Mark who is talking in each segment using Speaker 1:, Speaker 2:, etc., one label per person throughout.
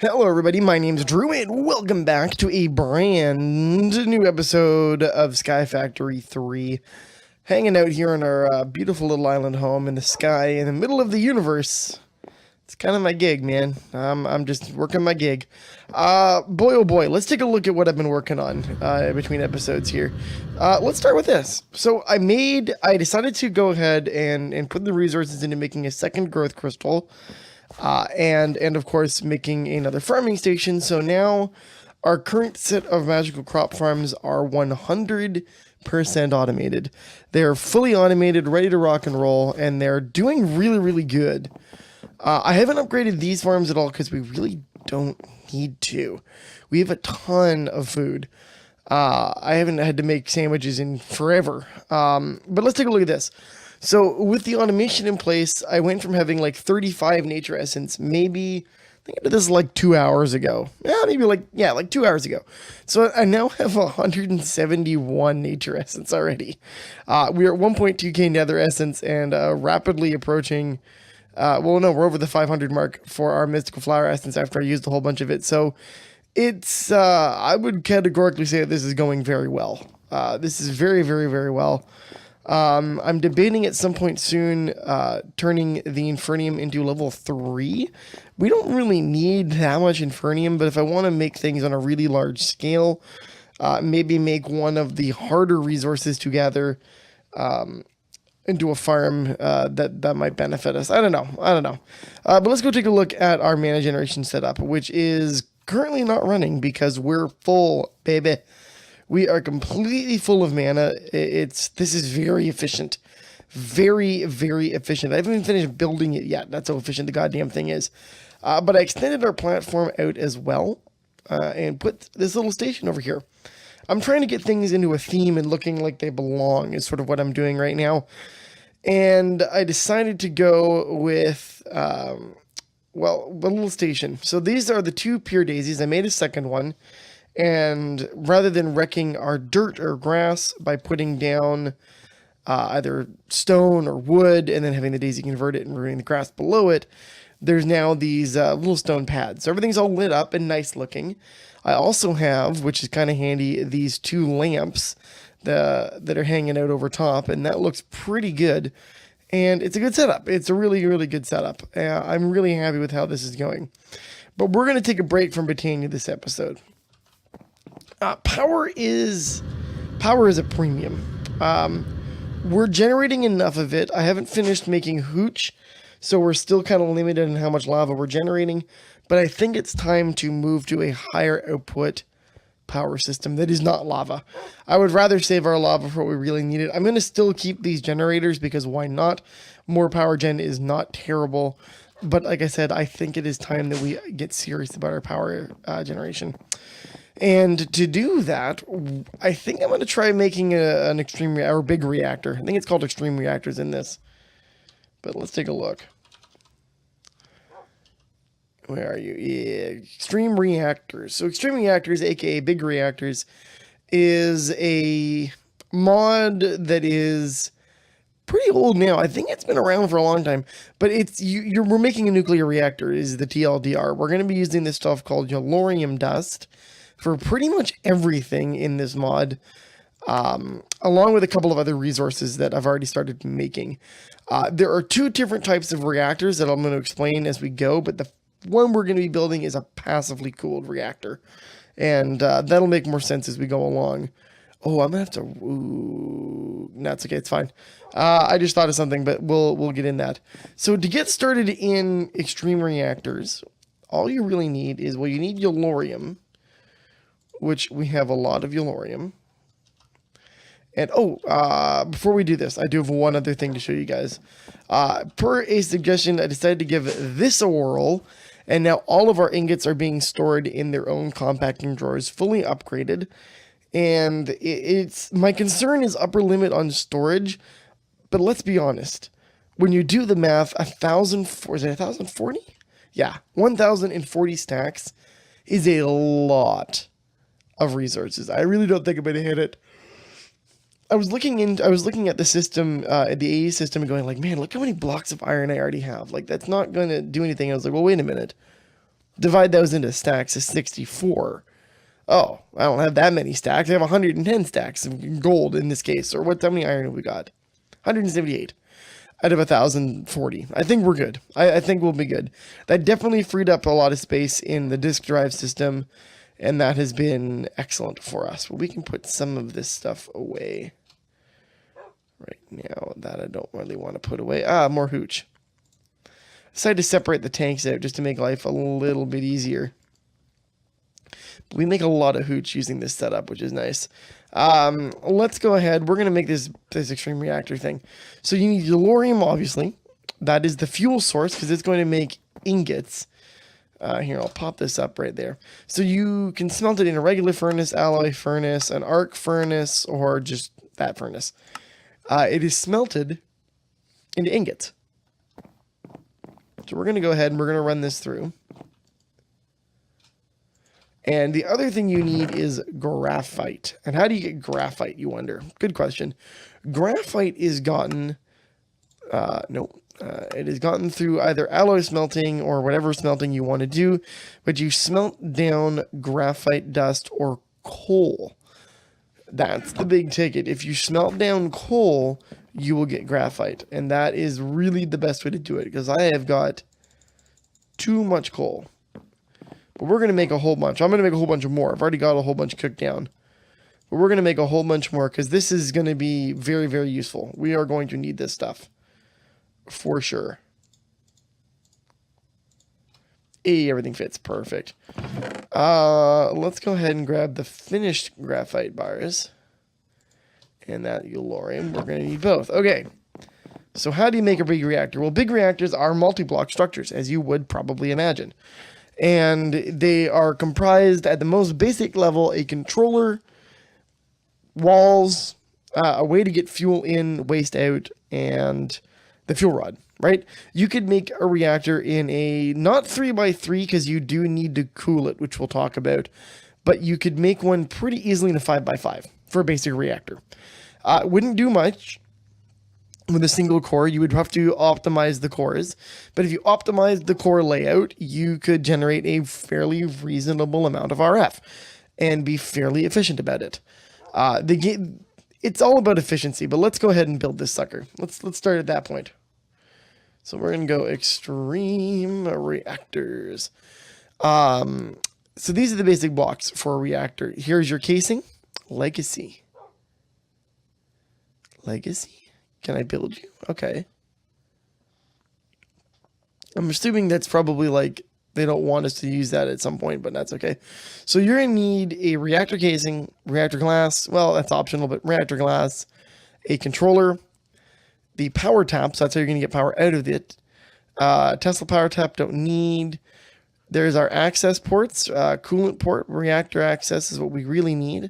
Speaker 1: Hello everybody, my name's Drew and welcome back to a brand new episode of Sky Factory 3. Hanging out here on our beautiful little island home in the sky in the middle of the universe. It's kind of my gig, man. I'm just working my gig. Boy oh boy, let's take a look at what I've been working on between episodes here. Let's start with this. So I decided to go ahead and put the resources into making a second growth crystal. And of course making another farming station. So now our current set of magical crop farms are 100% automated. They're fully automated, ready to rock and roll, and they're doing really good. I haven't upgraded these farms at all because we really don't need to. We have a ton of food. I haven't had to make sandwiches in forever. But let's take a look at this. So with the automation in place, I went from having like 35 nature essence, maybe, I think I did this like 2 hours ago. Yeah, maybe like 2 hours ago. So I now have 171 nature essence already. We are at 1.2k nether essence and rapidly approaching, well, no, we're over the 500 mark for our mystical flower essence after I used a whole bunch of it. So it's, I would categorically say that this is going very well. This is very well. I'm debating at some point soon turning the Infernium into level 3. We don't really need that much Infernium, but if I want to make things on a really large scale, maybe make one of the harder resources to gather into a farm that might benefit us. I don't know. But let's go take a look at our mana generation setup, which is currently not running because we're full, baby. We are completely full of mana. This is very efficient. Very efficient. I haven't even finished building it yet. That's how efficient the goddamn thing is. But I extended our platform out as well and put this little station over here. I'm trying to get things into a theme and looking like they belong is sort of what I'm doing right now. And I decided to go with, well, a little station. So these are the two pure daisies. I made a second one. And rather than wrecking our dirt or grass by putting down either stone or wood and then having the daisy convert it and ruining the grass below it, there's now these little stone pads. So everything's all lit up and nice looking. I also have, which is kind of handy, these two lamps that are hanging out over top, and that looks pretty good. And it's a good setup. It's a really good setup. I'm really happy with how this is going. But we're going to take a break from Britannia this episode. Power is a premium. We're generating enough of it. I haven't finished making hooch, so we're still kind of limited in how much lava we're generating, but I think it's time to move to a higher output power system that is not lava. I would rather save our lava for what we really need it. I'm going to still keep these generators because why not? More power gen is not terrible, but like I said, I think it is time that we get serious about our power generation. And to do that, I think I'm going to try making an extreme or big reactor. I think it's called extreme reactors in this. But let's take a look. Where are you? Yeah, extreme reactors. So extreme reactors, aka big reactors, is a mod that is pretty old now. I think it's been around for a long time, but we're making a nuclear reactor is the TLDR. We're going to be using this stuff called yellorium dust for pretty much everything in this mod, along with a couple of other resources that I've already started making. There are two different types of reactors that I'm going to explain as we go, but the one we're going to be building is a passively cooled reactor, and that'll make more sense as we go along. Oh, I'm going to have to... Ooh, that's okay, it's fine. I just thought of something, but we'll get in that. So to get started in extreme reactors, all you really need is, well, you need yellorium, which we have a lot of yellorium. And, before we do this, I do have one other thing to show you guys. Per a suggestion, I decided to give this a whirl, and now all of our ingots are being stored in their own compacting drawers, fully upgraded. And my concern is upper limit on storage, but let's be honest. When you do the math, 1,040? Yeah, 1,040 stacks is a lot of resources. I really don't think I'm going to hit it. I was looking at the system, at the AE system, and going like, man, look how many blocks of iron I already have. Like, that's not going to do anything. I was like, well, wait a minute. Divide those into stacks is 64. Oh, I don't have that many stacks. I have 110 stacks of gold in this case. Or how many iron have we got? 178 out of 1,040. I think we're good. I think we'll be good. That definitely freed up a lot of space in the disk drive system, and that has been excellent for us. Well, we can put some of this stuff away right now that I don't really want to put away. More hooch. I decided to separate the tanks out just to make life a little bit easier. But we make a lot of hooch using this setup, which is nice. Let's go ahead. We're going to make this extreme reactor thing. So you need yellorium, obviously. That is the fuel source because it's going to make ingots. Here, I'll pop this up right there. So you can smelt it in a regular furnace, alloy furnace, an arc furnace, or just that furnace. It is smelted into ingots. So we're going to go ahead and we're going to run this through. And the other thing you need is graphite. And how do you get graphite, you wonder? Good question. Graphite is gotten, it is gotten through either alloy smelting or whatever smelting you want to do, but you smelt down graphite dust or coal. That's the big ticket. If you smelt down coal, you will get graphite. And that is really the best way to do it because I have got too much coal. But we're going to make a whole bunch. I'm going to make a whole bunch of more. I've already got a whole bunch cooked down. But we're going to make a whole bunch more because this is going to be very, very useful. We are going to need this stuff. For sure. Hey, everything fits. Perfect. Let's go ahead and grab the finished graphite bars. And that yellorium. We're going to need both. Okay. So how do you make a big reactor? Well, big reactors are multi-block structures, as you would probably imagine. And they are comprised at the most basic level, a controller, walls, a way to get fuel in, waste out, and the fuel rod, right? You could make a reactor in a, not 3x3, because you do need to cool it, which we'll talk about, but you could make one pretty easily in a 5x5 for a basic reactor. It wouldn't do much. With a single core, you would have to optimize the cores. But if you optimize the core layout, you could generate a fairly reasonable amount of RF and be fairly efficient about it. It's all about efficiency, but let's go ahead and build this sucker. Let's start at that point. So we're going to go extreme reactors. So these are the basic blocks for a reactor. Here's your casing. Legacy. Can I build you? Okay. I'm assuming that's probably like, they don't want us to use that at some point, but that's okay. So you're going to need a reactor casing, reactor glass. Well, that's optional, but reactor glass, a controller, the power tap. So that's how you're going to get power out of it. Tesla power tap, don't need. There's our access ports. Coolant port, reactor access is what we really need.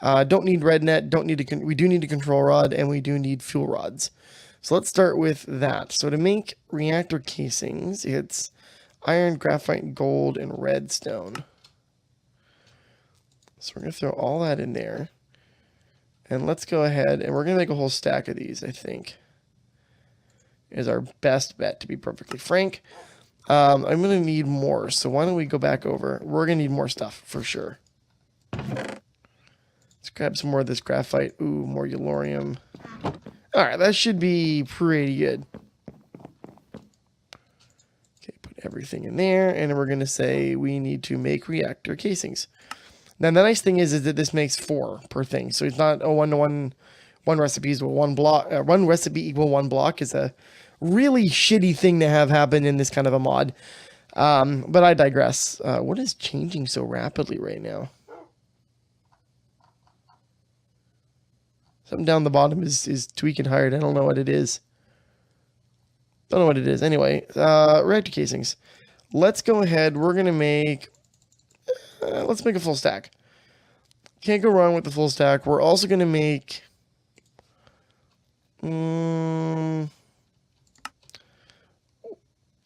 Speaker 1: Don't need red net, we do need a control rod, and we do need fuel rods. So let's start with that. So to make reactor casings, it's iron, graphite, gold, and redstone. So we're going to throw all that in there. And let's go ahead, and we're going to make a whole stack of these, I think. Is our best bet, to be perfectly frank. I'm going to need more, so why don't we go back over. We're going to need more stuff, for sure. Let's grab some more of this graphite. Ooh, more yellorium. All right, that should be pretty good. Okay, put everything in there, and then we're going to say we need to make reactor casings. Now, the nice thing is that this makes 4 per thing, so it's not a 1-to-1. One recipe equal one block. One recipe equal 1 block is a really shitty thing to have happen in this kind of a mod. But I digress. What is changing so rapidly right now? Something down the bottom is tweaking hard. I don't know what it is. Don't know what it is. Anyway, reactor casings. Let's go ahead. We're going to make... let's make a full stack. Can't go wrong with the full stack. We're also going to make... I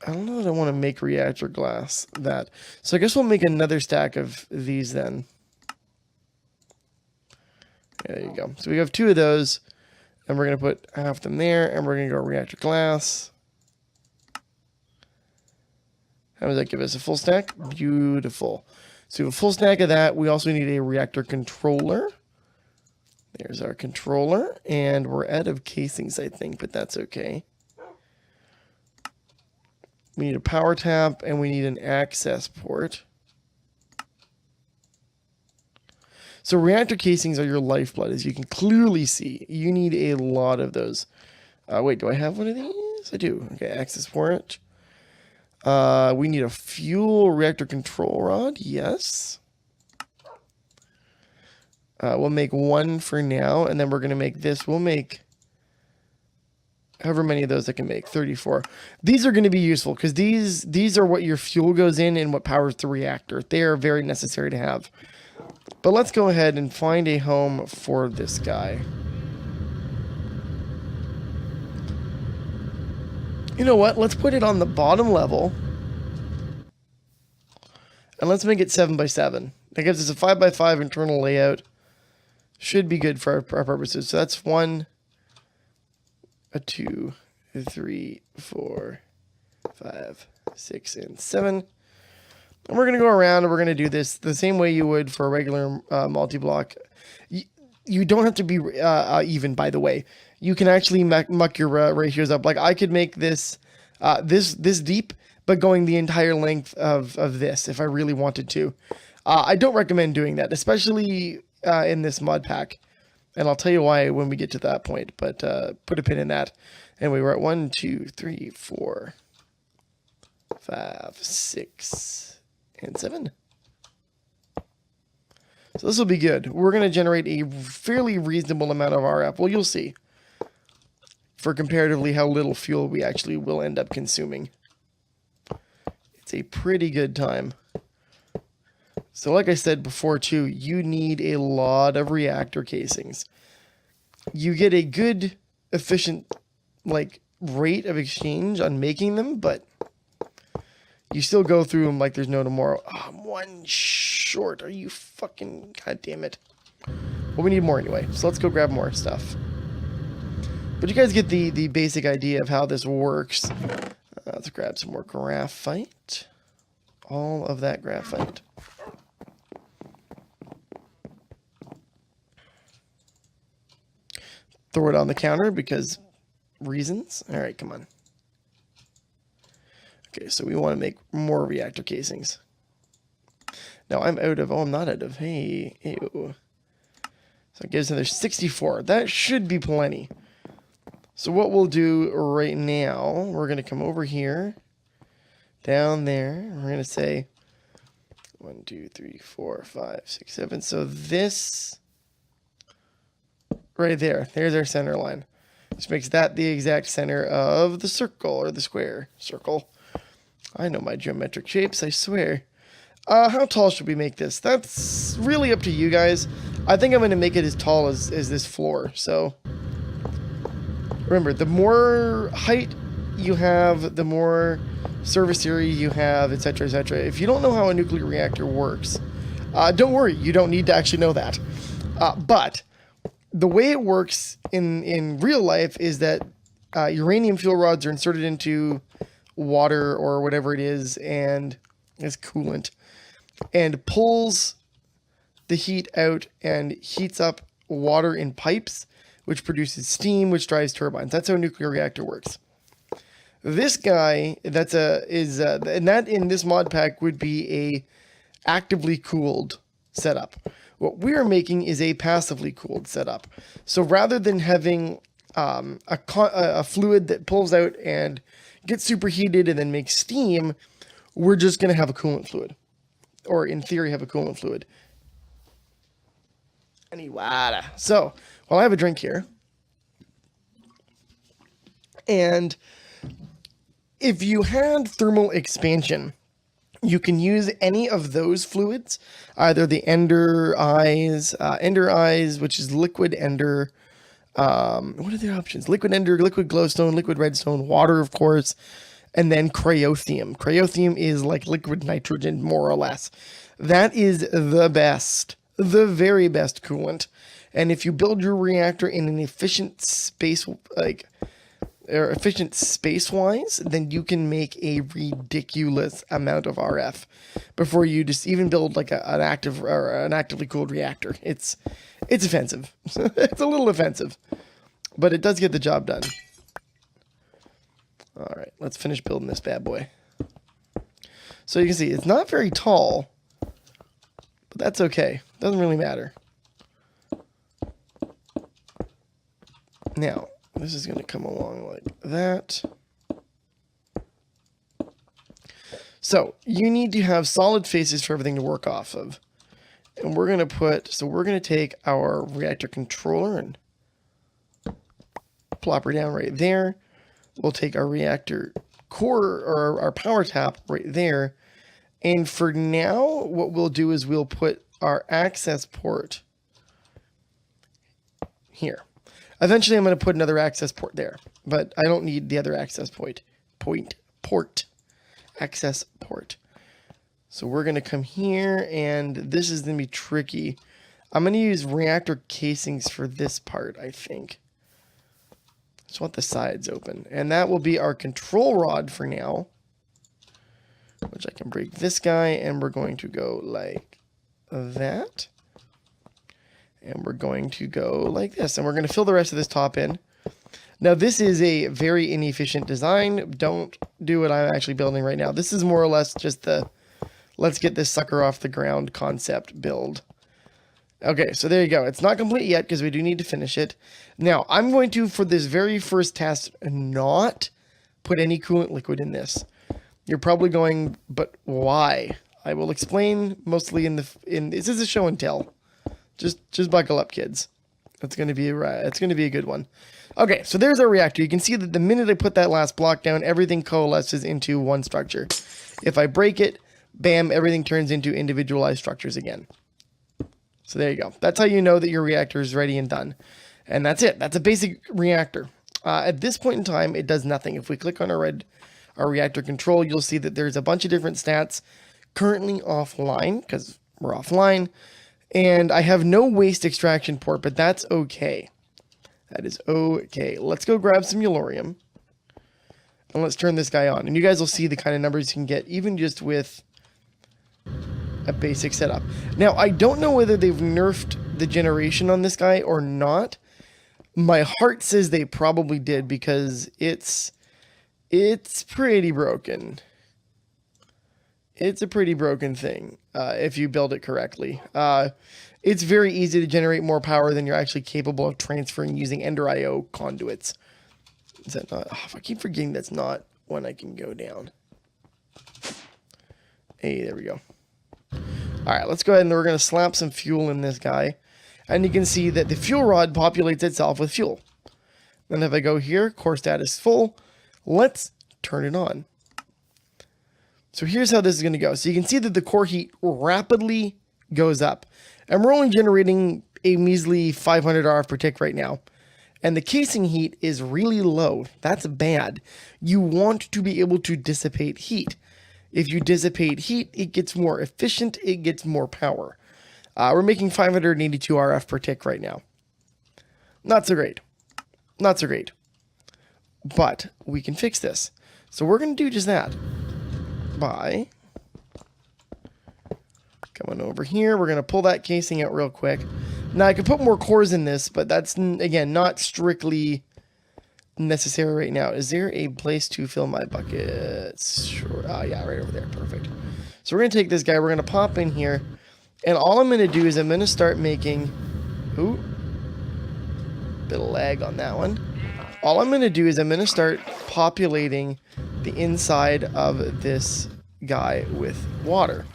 Speaker 1: don't know that I want to make reactor glass that. So I guess we'll make another stack of these then. There you go. So we have 2 of those, and we're going to put half them there, and we're going to go reactor glass. How does that give us? A full stack? Beautiful. So we have a full stack of that. We also need a reactor controller. There's our controller. And we're out of casings, I think, but that's okay. We need a power tap, and we need an access port. So reactor casings are your lifeblood, as you can clearly see. You need a lot of those. Wait, do I have one of these? I do. Okay, access port. We need a fuel reactor control rod. Yes. We'll make one for now, and then we're going to make this. We'll make however many of those I can make. 34. These are going to be useful because these are what your fuel goes in and what powers the reactor. They are very necessary to have. But let's go ahead and find a home for this guy. You know what? Let's put it on the bottom level. And let's make it 7x7. That gives us a 5x5 internal layout. Should be good for our purposes. So that's 1, 2, 3, 4, 5, 6, and 7. And we're going to go around and we're going to do this the same way you would for a regular multi-block. You don't have to be even, by the way. You can actually muck your ratios up. Like I could make this this deep, but going the entire length of this if I really wanted to. I don't recommend doing that, especially in this mod pack. And I'll tell you why when we get to that point, but put a pin in that. Anyway, we're at 1, 2, 3, 4, 5, 6, and 7. So this will be good. We're going to generate a fairly reasonable amount of RF. Well, you'll see. For comparatively how little fuel we actually will end up consuming. It's a pretty good time. So like I said before too, you need a lot of reactor casings. You get a good, efficient, rate of exchange on making them, but you still go through them like there's no tomorrow. Oh, I'm one short. Are you fucking... God damn it. Well, we need more anyway, so let's go grab more stuff. But you guys get the basic idea of how this works. Let's grab some more graphite. All of that graphite. Throw it on the counter because reasons. All right, come on. Okay, so we want to make more reactor casings. Now I'm out of... Oh, I'm not out of... Hey, ew. So it gives another 64. That should be plenty. So what we'll do right now, we're going to come over here, down there. We're going to say 1, 2, 3, 4, 5, 6, 7. So this right there, there's our center line, which makes that the exact center of the circle or the square. Circle. I know my geometric shapes, I swear. How tall should we make this? That's really up to you guys. I think I'm going to make it as tall as this floor. So remember, the more height you have, the more surface area you have, etc., etc. If you don't know how a nuclear reactor works, don't worry, you don't need to actually know that. But the way it works in real life is that uranium fuel rods are inserted into water or whatever it is, and it's coolant, and pulls the heat out and heats up water in pipes, which produces steam, which drives turbines. That's how a nuclear reactor works. This guy, and that in this mod pack would be a actively cooled setup. What we're making is a passively cooled setup. So rather than having a fluid that pulls out and gets superheated and then makes steam, we're just going to have a coolant fluid. Or in theory, have a coolant fluid. I need water. So, well, I have a drink here. And if you had thermal expansion, you can use any of those fluids, either the Ender Eyes, which is liquid Ender. What are the options? Liquid Ender, liquid glowstone, liquid redstone, water, of course, and then cryothium. Cryothium is like liquid nitrogen, more or less. That is the best, the very best coolant. And if you build your reactor in an efficient space, or efficient space-wise, then you can make a ridiculous amount of RF before you just even build like an active or an actively cooled reactor. It's offensive. It's a little offensive, but it does get the job done. All right, let's finish building this bad boy. So you can see it's not very tall, but that's okay. Doesn't really matter. Now, this is going to come along like that. So, you need to have solid faces for everything to work off of. And we're going to take our reactor controller and plop her down right there. We'll take our reactor core, or our power tap right there. And for now, what we'll do is we'll put our access port here. Eventually, I'm going to put another access port there, but I don't need the other access port. Access port. So we're going to come here, and this is going to be tricky. I'm going to use reactor casings for this part, I think. Just want the sides open. And that will be our control rod for now, which I can break this guy, and we're going to go like that. And we're going to go like this, and we're going to fill the rest of this top in. Now, this is a very inefficient design. Don't do what I'm actually building right now. This is more or less just the let's get this sucker off the ground concept build. Okay, so there you go. It's not complete yet because we do need to finish it. Now, I'm going to, for this very first test, not put any coolant liquid in this. You're probably going, but why? I will explain mostly in this is a show and tell. Just buckle up, kids. It's going to be a good one. Okay, so there's our reactor. You can see that the minute I put that last block down, everything coalesces into one structure. If I break it, bam, everything turns into individualized structures again. So there you go. That's how you know that your reactor is ready and done. And that's it. That's a basic reactor. At this point in time, it does nothing. If we click on our reactor control, you'll see that there's a bunch of different stats currently offline because we're offline. And I have no waste extraction port, but that's okay. That is okay. Let's go grab some Yellorium. And let's turn this guy on. And you guys will see the kind of numbers you can get even just with a basic setup. Now, I don't know whether they've nerfed the generation on this guy or not. My heart says they probably did because it's pretty broken. It's a pretty broken thing if you build it correctly. It's very easy to generate more power than you're actually capable of transferring using Ender IO conduits. Is that not? Oh, I keep forgetting that's not one I can go down. Hey, there we go. All right, let's go ahead and we're going to slap some fuel in this guy. And you can see that the fuel rod populates itself with fuel. Then if I go here, core status full. Let's turn it on. So here's how this is going to go. So you can see that the core heat rapidly goes up. And we're only generating a measly 500 RF per tick right now. And the casing heat is really low. That's bad. You want to be able to dissipate heat. If you dissipate heat, it gets more efficient. It gets more power. We're making 582 RF per tick right now. Not so great. Not so great. But we can fix this. So we're going to do just that. By coming over here, we're going to pull that casing out real quick. Now I could put more cores in this, but that's again not strictly necessary right now. Is there a place to fill my buckets? Sure. Oh yeah, right over there. Perfect. So we're going to take this guy, we're going to pop in here, and all I'm going to do is I'm going to start making ooh, bit of lag on that one. All I'm going to do is I'm going to start populating the inside of this guy with water.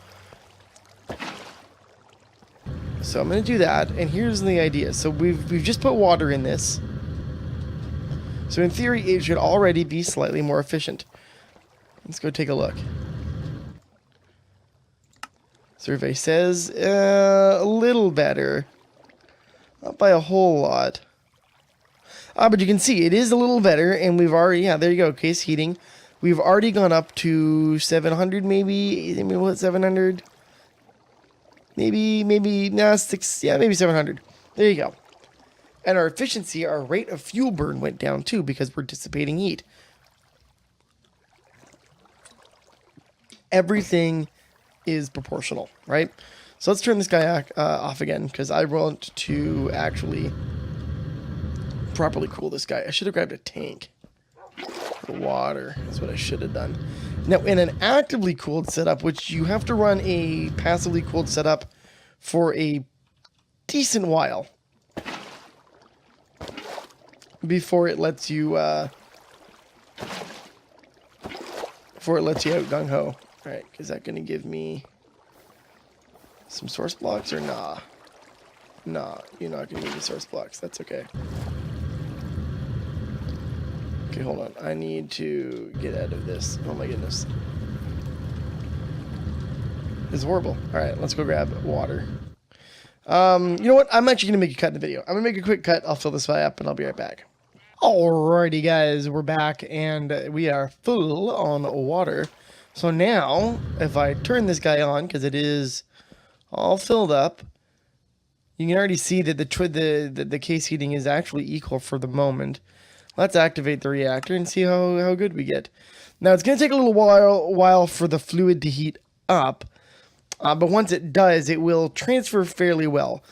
Speaker 1: So I'm going to do that, and here's the idea. So we've just put water in this. So in theory, it should already be slightly more efficient. Let's go take a look. Survey says a little better. Not by a whole lot. But you can see it is a little better, and we've already, yeah, there you go, case heating. We've already gone up to 700 maybe what, 700? Maybe, nah, 6, yeah, maybe 700. There you go. And our efficiency, our rate of fuel burn went down too because we're dissipating heat. Everything is proportional, right? So let's turn this guy off again because I want to actually properly cool this guy. I should have grabbed a tank for water. That's what I should have done. Now, in an actively cooled setup, which you have to run a passively cooled setup for a decent while before it lets you out gung-ho. All right, is that going to give me some source blocks or nah? Nah, you're not going to give me source blocks. That's okay. Okay, hold on. I need to get out of this. Oh my goodness. It's horrible. All right, let's go grab water. You know what? I'm actually going to make a cut in the video. I'm going to make a quick cut. I'll fill this guy up and I'll be right back. Alrighty, guys. We're back and we are full on water. So now, if I turn this guy on, because it is all filled up, you can already see that the case heating is actually equal for the moment. Let's activate the reactor and see how good we get. Now, it's going to take a little while for the fluid to heat up, but once it does, it will transfer fairly well.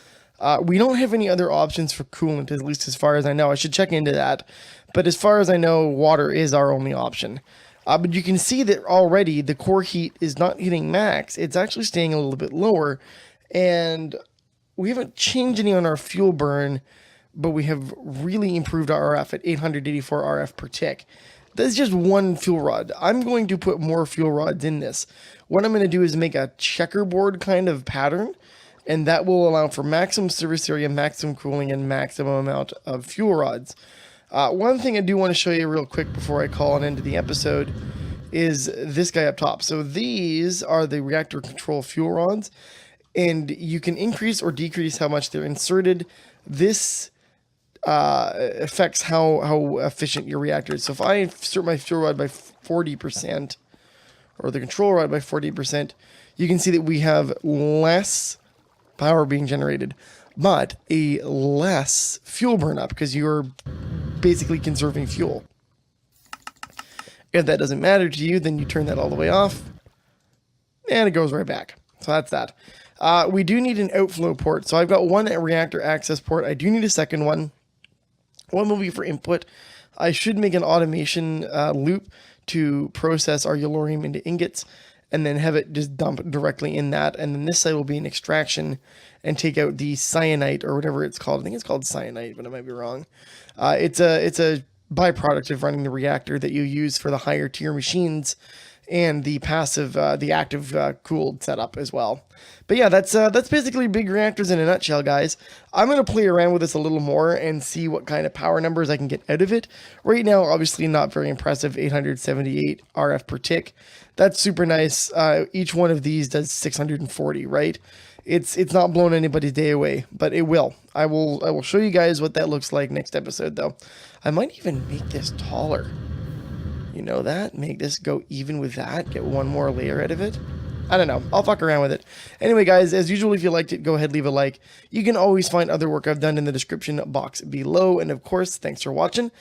Speaker 1: We don't have any other options for coolant, at least as far as I know. I should check into that. But as far as I know, water is our only option. But you can see that already the core heat is not hitting max. It's actually staying a little bit lower. And we haven't changed any on our fuel burn, but we have really improved our RF at 884 RF per tick. That's just one fuel rod. I'm going to put more fuel rods in this. What I'm going to do is make a checkerboard kind of pattern, and that will allow for maximum surface area, maximum cooling, and maximum amount of fuel rods. One thing I do want to show you real quick before I call an end to the episode is this guy up top. So these are the reactor control fuel rods, and you can increase or decrease how much they're inserted. This affects how efficient your reactor is. So if I insert my fuel rod by 40%, or the control rod by 40%, you can see that we have less power being generated, but a less fuel burn up because you're basically conserving fuel. If that doesn't matter to you, then you turn that all the way off and it goes right back. So that's that. We do need an outflow port. So I've got one reactor access port. I do need a second one. One will be for input. I should make an automation loop to process our yellorium into ingots and then have it just dump directly in that. And then this side will be an extraction and take out the cyanite or whatever it's called. I think it's called cyanite, but I might be wrong. It's a byproduct of running the reactor that you use for the higher tier machines and the passive, the active cooled setup as well. But yeah, that's basically big reactors in a nutshell, guys. I'm going to play around with this a little more and see what kind of power numbers I can get out of it. Right now, obviously not very impressive, 878 RF per tick. That's super nice. Each one of these does 640, right? It's not blowing anybody's day away, but it will. I will show you guys what that looks like next episode, though. I might even make this taller. You know that? Make this go even with that. Get one more layer out of it. I don't know. I'll fuck around with it. Anyway, guys, as usual, if you liked it, go ahead, leave a like. You can always find other work I've done in the description box below. And of course, thanks for watching,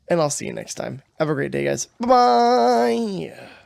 Speaker 1: and I'll see you next time. Have a great day, guys. Bye-bye.